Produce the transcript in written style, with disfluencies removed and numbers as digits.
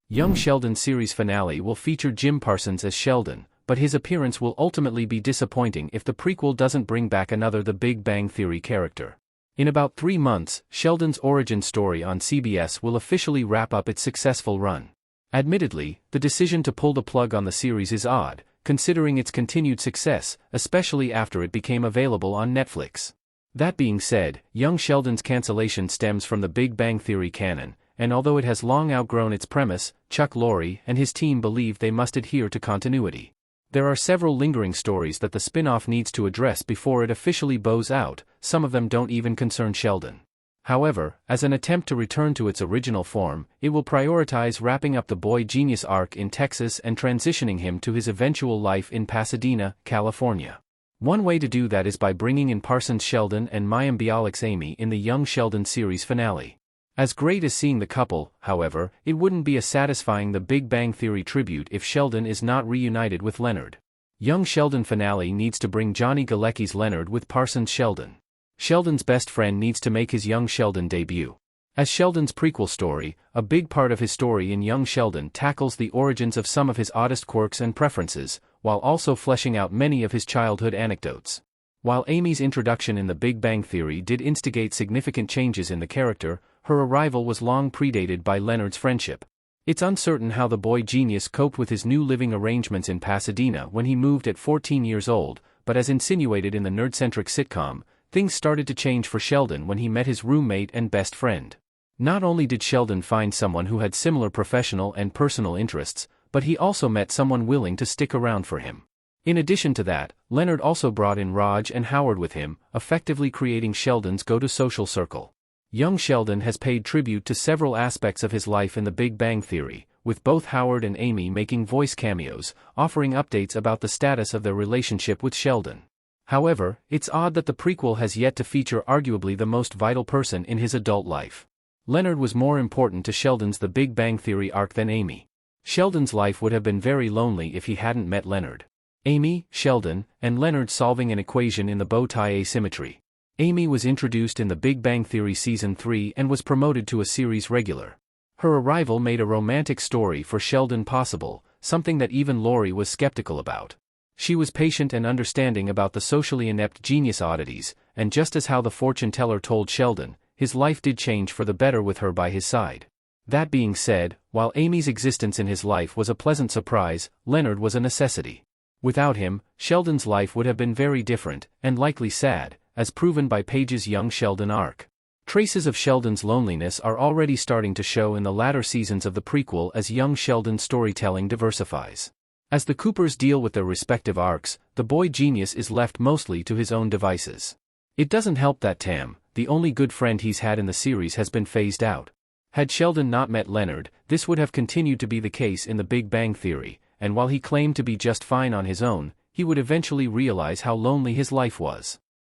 Young Sheldon series finale will feature Jim Parsons as Sheldon, but his appearance will ultimately be disappointing if the prequel doesn't bring back another The Big Bang Theory character. In about 3 months, Sheldon's origin story on CBS will officially wrap up its successful run. Admittedly, the decision to pull the plug on the series is odd, considering its continued success, especially after it became available on Netflix. That being said, Young Sheldon's cancellation stems from the Big Bang Theory canon, and although it has long outgrown its premise, Chuck Lorre and his team believe they must adhere to continuity. There are several lingering stories that the spin-off needs to address before it officially bows out. Some of them don't even concern Sheldon. However, as an attempt to return to its original form, it will prioritize wrapping up the boy genius arc in Texas and transitioning him to his eventual life in Pasadena, California. One way to do that is by bringing in Parsons Sheldon and Mayim Bialik's Amy in the Young Sheldon series finale. As great as seeing the couple, however, it wouldn't be as satisfying The Big Bang Theory tribute if Sheldon is not reunited with Leonard. Young Sheldon finale needs to bring Johnny Galecki's Leonard with Parsons Sheldon. Sheldon's best friend needs to make his Young Sheldon debut. As Sheldon's prequel story, a big part of his story in Young Sheldon tackles the origins of some of his oddest quirks and preferences, while also fleshing out many of his childhood anecdotes. While Amy's introduction in The Big Bang Theory did instigate significant changes in the character, her arrival was long predated by Leonard's friendship. It's uncertain how the boy genius coped with his new living arrangements in Pasadena when he moved at 14 years old, but as insinuated in the nerd-centric sitcom, things started to change for Sheldon when he met his roommate and best friend. Not only did Sheldon find someone who had similar professional and personal interests, but he also met someone willing to stick around for him. In addition to that, Leonard also brought in Raj and Howard with him, effectively creating Sheldon's go-to-social circle. Young Sheldon has paid tribute to several aspects of his life in The Big Bang Theory, with both Howard and Amy making voice cameos, offering updates about the status of their relationship with Sheldon. However, it's odd that the prequel has yet to feature arguably the most vital person in his adult life. Leonard was more important to Sheldon's The Big Bang Theory arc than Amy. Sheldon's life would have been very lonely if he hadn't met Leonard. Amy, Sheldon, and Leonard solving an equation in the bow tie asymmetry. Amy was introduced in The Big Bang Theory Season 3 and was promoted to a series regular. Her arrival made a romantic story for Sheldon possible, something that even Lorre was skeptical about. She was patient and understanding about the socially inept genius oddities, and just as how the fortune teller told Sheldon, his life did change for the better with her by his side. That being said, while Amy's existence in his life was a pleasant surprise, Leonard was a necessity. Without him, Sheldon's life would have been very different, and likely sad, as proven by Paige's Young Sheldon arc. Traces of Sheldon's loneliness are already starting to show in the latter seasons of the prequel as Young Sheldon's storytelling diversifies. As the Coopers deal with their respective arcs, the boy genius is left mostly to his own devices. It doesn't help that Tam, the only good friend he's had in the series, has been phased out. Had Sheldon not met Leonard, this would have continued to be the case in The Big Bang Theory, and while he claimed to be just fine on his own, he would eventually realize how lonely his life was.